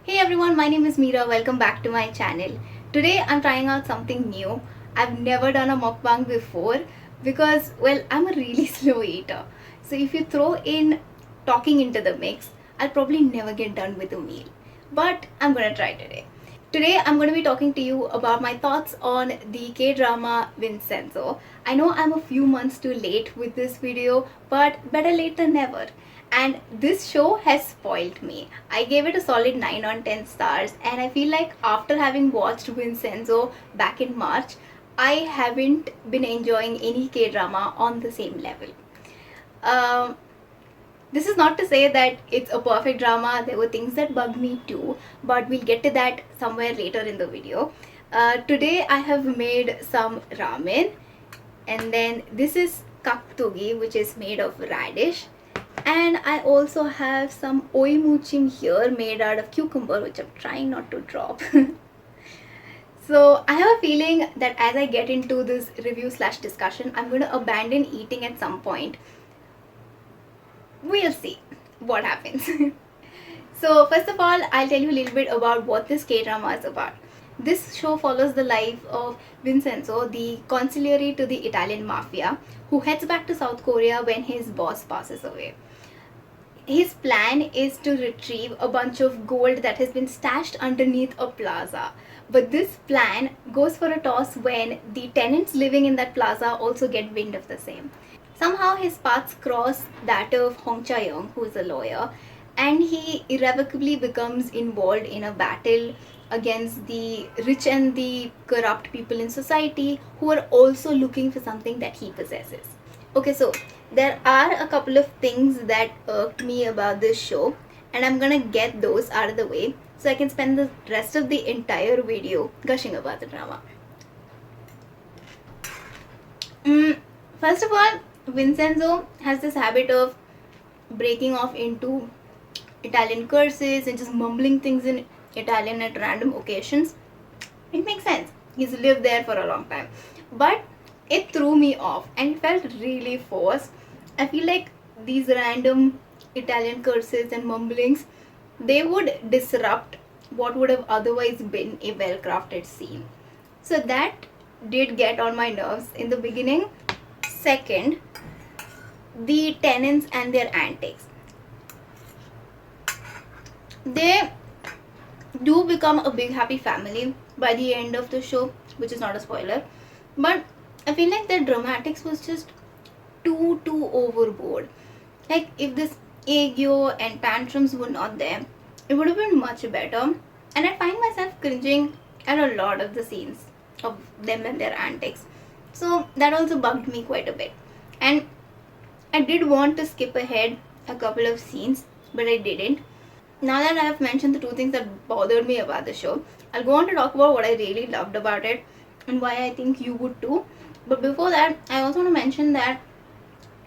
Hey everyone, my name is Meera. Welcome back to my channel. Today I'm trying out something new. I've never done a mukbang before because, well, I'm a really slow eater. So if you throw in talking into the mix, I'll probably never get done with a meal. But I'm gonna try today. Today I'm going to be talking to you about my thoughts on the K-drama Vincenzo. I know I'm a few months too late with this video, but better late than never. And this show has spoiled me. I gave it a solid 9 on 10 stars, and I feel like after having watched Vincenzo back in March, I haven't been enjoying any K-drama on the same level. Um, this is not to say that it's a perfect drama. There were things that bugged me too, but we'll get to that somewhere later in the video. Today I have made some ramen, and then this is kaktogi, which is made of radish, and I also have some oimuchim here made out of cucumber, which I'm trying not to drop. So I have a feeling that as I get into this review slash discussion, I'm going to abandon eating at some point. We'll see what happens. So first of all, I'll tell you a little bit about what this K-drama is about. This show follows the life of Vincenzo, the consigliere to the Italian mafia, who heads back to South Korea when his boss passes away. His plan is to retrieve a bunch of gold that has been stashed underneath a plaza. But this plan goes for a toss when the tenants living in that plaza also get wind of the same. Somehow his paths cross that of Hong Cha-young, who is a lawyer, and he irrevocably becomes involved in a battle against the rich and the corrupt people in society who are also looking for something that he possesses. Okay, so there are a couple of things that irked me about this show, and I'm gonna get those out of the way so I can spend the rest of the entire video gushing about the drama. First of all, Vincenzo has this habit of breaking off into Italian curses and just mumbling things in Italian at random occasions. It makes sense. He's lived there for a long time. But it threw me off and it felt really forced. I feel like these random Italian curses and mumblings, they would disrupt what would have otherwise been a well-crafted scene. So that did get on my nerves in the beginning. Second, the tenants and their antics. They do become a big happy family by the end of the show, which is not a spoiler. But I feel like their dramatics was just too overboard. Like if this aegyo and tantrums were not there, it would have been much better. And I find myself cringing at a lot of the scenes of them and their antics. So that also bugged me quite a bit. And I did want to skip ahead a couple of scenes, but I didn't. Now that I have mentioned the two things that bothered me about the show, I'll go on to talk about what I really loved about it and why I think you would too. But before that, I also want to mention that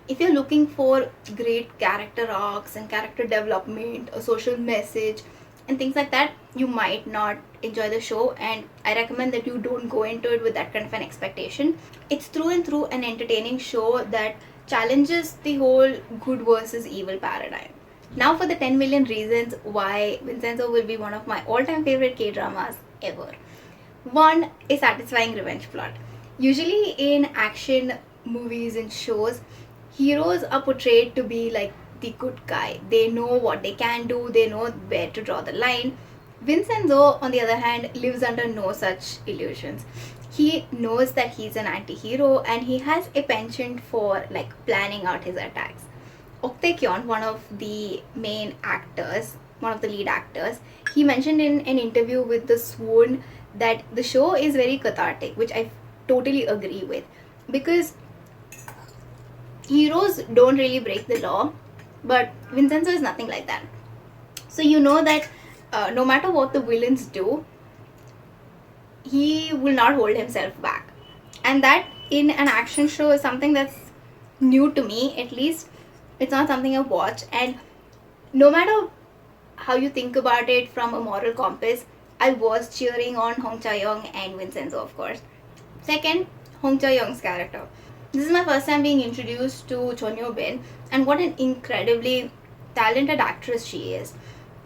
if you're looking for great character arcs and character development, a social message, and things like that, you might not enjoy the show, and I recommend that you don't go into it with that kind of an expectation. It's through and through an entertaining show that challenges the whole good versus evil paradigm. Now for the 10 million reasons why Vincenzo will be one of my all-time favorite K-dramas ever. One, a satisfying revenge plot. Usually in action movies and shows, heroes are portrayed to be like the good guy. They know what they can do, they know where to draw the line. Vincenzo, on the other hand, lives under no such illusions. He knows that he's an anti-hero and he has a penchant for like planning out his attacks. Ok Tae-kyon, one of the main actors, one of the lead actors, he mentioned in an interview with The Swoon that the show is very cathartic, which I totally agree with, because heroes don't really break the law, but Vincenzo is nothing like that. So you know that no matter what the villains do, he will not hold himself back. And that in an action show is something that's new to me, at least. It's not something I've watched, and no matter how you think about it from a moral compass, I was cheering on Hong Cha-young and Vincenzo, of course. Second, Hong Cha-young's character. This is my first time being introduced to Chon Yo Bin, and what an incredibly talented actress she is.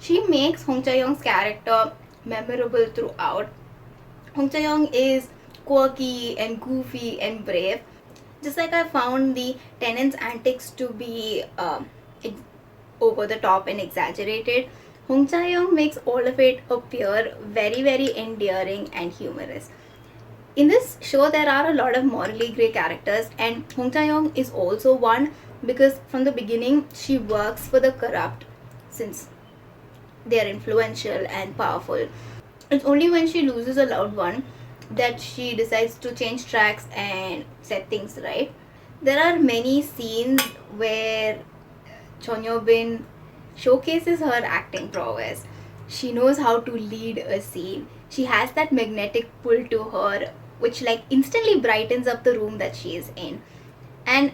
She makes Hong Chae-young's character memorable throughout. Hong Chae-young is quirky and goofy and brave. Just like I found the tenant's antics to be over the top and exaggerated, Hong Chae-young makes all of it appear very, very endearing and humorous. In this show, there are a lot of morally grey characters, and Hong Chae-young is also one because from the beginning she works for the corrupt since they are influential and powerful. It's only when she loses a loved one that she decides to change tracks and set things right. There are many scenes where Chon Bin showcases her acting prowess. She knows how to lead a scene. She has that magnetic pull to her which like instantly brightens up the room that she is in. And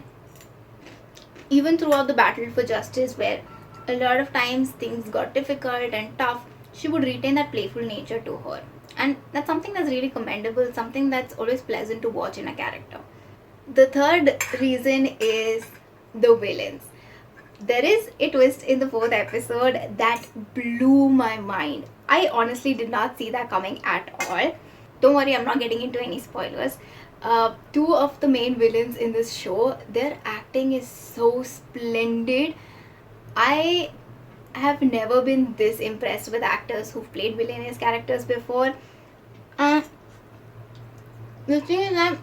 even throughout the battle for justice where a lot of times things got difficult and tough, she would retain that playful nature to her. And that's something that's really commendable, something that's always pleasant to watch in a character. The third reason is the villains. There is a twist in the fourth episode that blew my mind. I honestly did not see that coming at all. Don't worry, I'm not getting into any spoilers. Two of the main villains in this show, their acting is so splendid. I have never been this impressed with actors who've played villainous characters before. The thing is that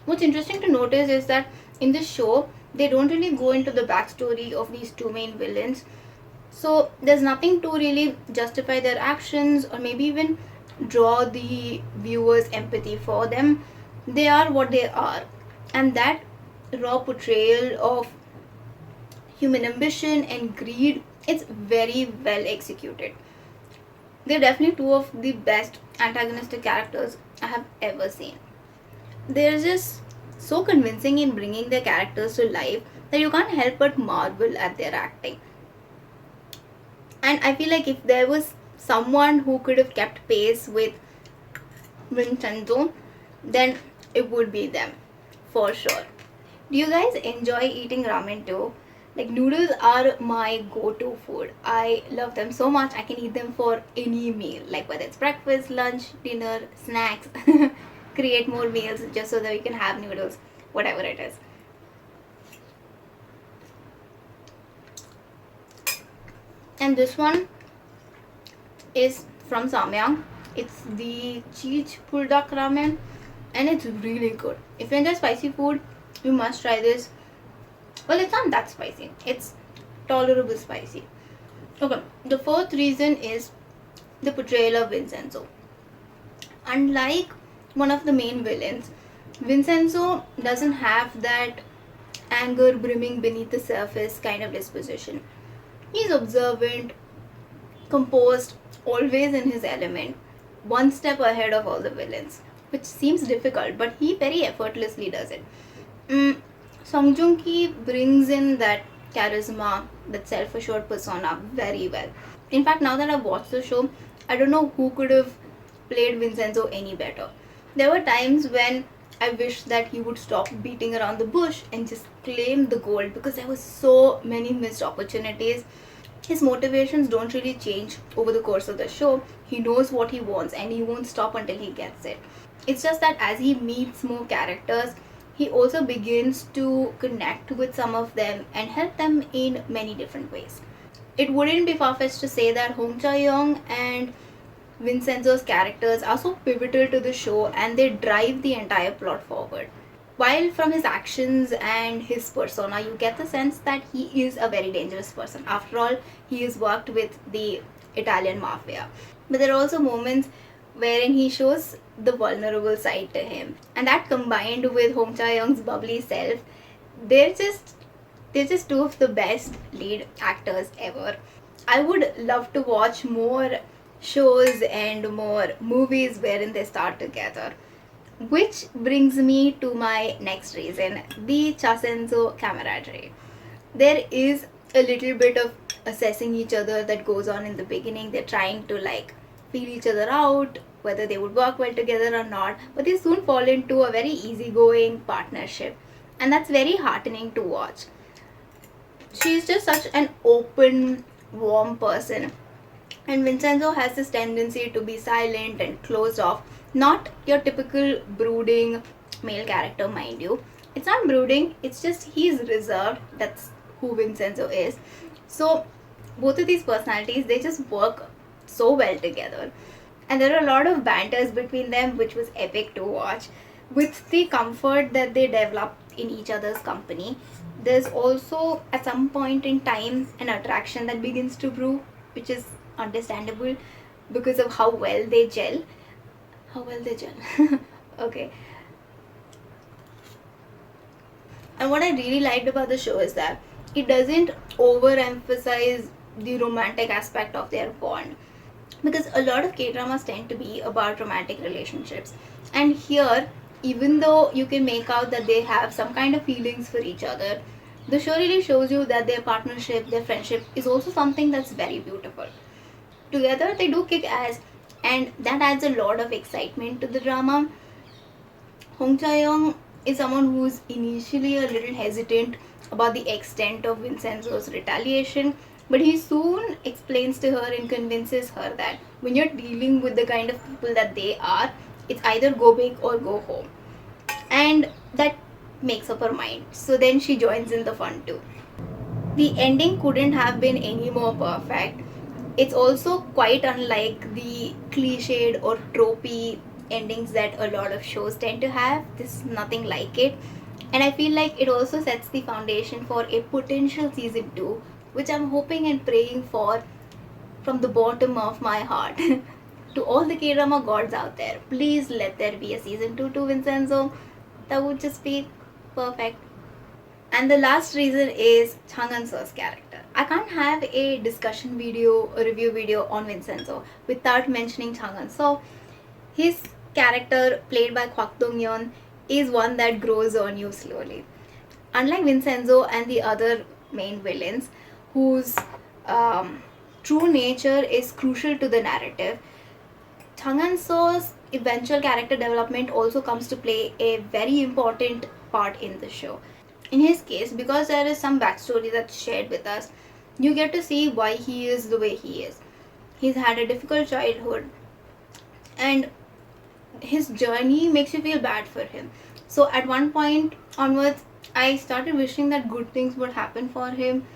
what's interesting to notice is that in this show, they don't really go into the backstory of these two main villains. So there's nothing to really justify their actions or maybe even draw the viewer's empathy for them. They are what they are. And that raw portrayal of human ambition and greed, it's very well executed. They're definitely two of the best antagonistic characters I have ever seen. They're just so convincing in bringing their characters to life that you can't help but marvel at their acting. And I feel like if there was someone who could have kept pace with Vincenzo, then it would be them, for sure. Do you guys enjoy eating ramen too? Like noodles are my go-to food. I love them so much. I can eat them for any meal, like whether it's breakfast, lunch, dinner, snacks. Create more meals just so that we can have noodles, whatever it is. And this one is from Samyang. It's the cheese buldak ramen and it's really good. If you enjoy spicy food, you must try this. Well, it's not that spicy. It's tolerable spicy. Okay, the fourth reason is the portrayal of Vincenzo. Unlike one of the main villains, Vincenzo doesn't have that anger brimming beneath the surface kind of disposition. He's observant, composed, always in his element, one step ahead of all the villains, which seems difficult, but he very effortlessly does it. Song Joong Ki brings in that charisma, that self-assured persona very well. In fact, now that I've watched the show, I don't know who could have played Vincenzo any better. There were times when I wished that he would stop beating around the bush and just claim the gold because there were so many missed opportunities. His motivations don't really change over the course of the show. He knows what he wants and he won't stop until he gets it. It's just that as he meets more characters, he also begins to connect with some of them and help them in many different ways. It wouldn't be far-fetched to say that Hong Chae-young and Vincenzo's characters are so pivotal to the show and they drive the entire plot forward. While from his actions and his persona, you get the sense that he is a very dangerous person. After all, he has worked with the Italian mafia. But there are also moments wherein he shows the vulnerable side to him. And that combined with Hong Chae-young's bubbly self, they're just two of the best lead actors ever. I would love to watch more shows and more movies wherein they start together. Which brings me to my next reason, the Chasenzo camaraderie. There is a little bit of assessing each other that goes on in the beginning. They're trying to like feel each other out, whether they would work well together or not, but they soon fall into a very easygoing partnership, and that's very heartening to watch. She's just such an open, warm person, and Vincenzo has this tendency to be silent and closed off. Not your typical brooding male character, mind you. It's not brooding, it's just he's reserved. That's who Vincenzo is. So both of these personalities, they just work so well together. And there are a lot of banters between them, which was epic to watch. With the comfort that they develop in each other's company, there's also at some point in time an attraction that begins to brew, which is understandable because of how well they gel. How well they gel. Okay. And what I really liked about the show is that it doesn't overemphasize the romantic aspect of their bond, because a lot of K-dramas tend to be about romantic relationships, and here, even though you can make out that they have some kind of feelings for each other, the show really shows you that their partnership, their friendship is also something that's very beautiful. Together they do kick ass, and that adds a lot of excitement to the drama. Hong Chae-young is someone who's initially a little hesitant about the extent of Vincenzo's retaliation, but he soon explains to her and convinces her that when you're dealing with the kind of people that they are, it's either go big or go home. And that makes up her mind. So then she joins in the fun too. The ending couldn't have been any more perfect. It's also quite unlike the cliched or tropey endings that a lot of shows tend to have. This is nothing like it. And I feel like it also sets the foundation for a potential season 2, which I'm hoping and praying for from the bottom of my heart. To all the K-drama gods out there, please let there be a season 2 to Vincenzo. That would just be perfect. And the last reason is Chang Eun-so's character. I can't have a discussion video, a review video on Vincenzo without mentioning Chang Eun-so. His character, played by Kwak Dong-yeon, is one that grows on you slowly. Unlike Vincenzo and the other main villains, whose true nature is crucial to the narrative, Chang Eun-so's eventual character development also comes to play a very important part in the show. In his case, because there is some backstory that's shared with us, you get to see why he is the way he is. He's had a difficult childhood, and his journey makes you feel bad for him. So at one point onwards, I started wishing that good things would happen for him.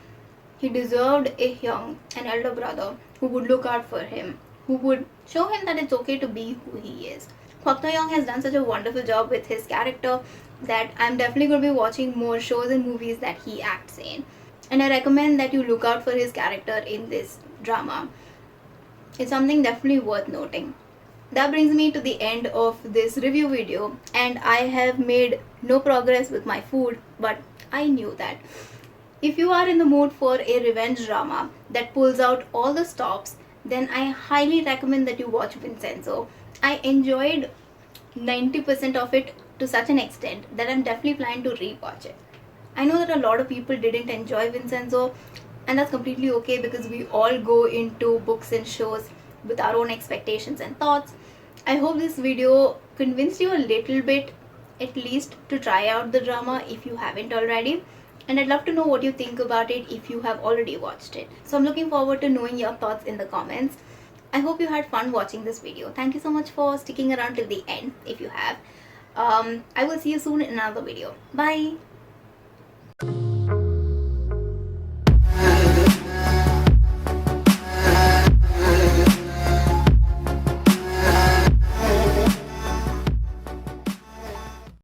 He deserved an elder brother who would look out for him, who would show him that it's okay to be who he is. Kwak Tae-young has done such a wonderful job with his character that I'm definitely going to be watching more shows and movies that he acts in. And I recommend that you look out for his character in this drama. It's something definitely worth noting. That brings me to the end of this review video, and I have made no progress with my food, but I knew that. If you are in the mood for a revenge drama that pulls out all the stops, then I highly recommend that you watch Vincenzo. I enjoyed 90% of it to such an extent that I'm definitely planning to rewatch it. I know that a lot of people didn't enjoy Vincenzo, and that's completely okay because we all go into books and shows with our own expectations and thoughts. I hope this video convinced you a little bit, at least, to try out the drama if you haven't already. And I'd love to know what you think about it if you have already watched it. So I'm looking forward to knowing your thoughts in the comments. I hope you had fun watching this video. Thank you so much for sticking around till the end if you have. I will see you soon in another video. Bye!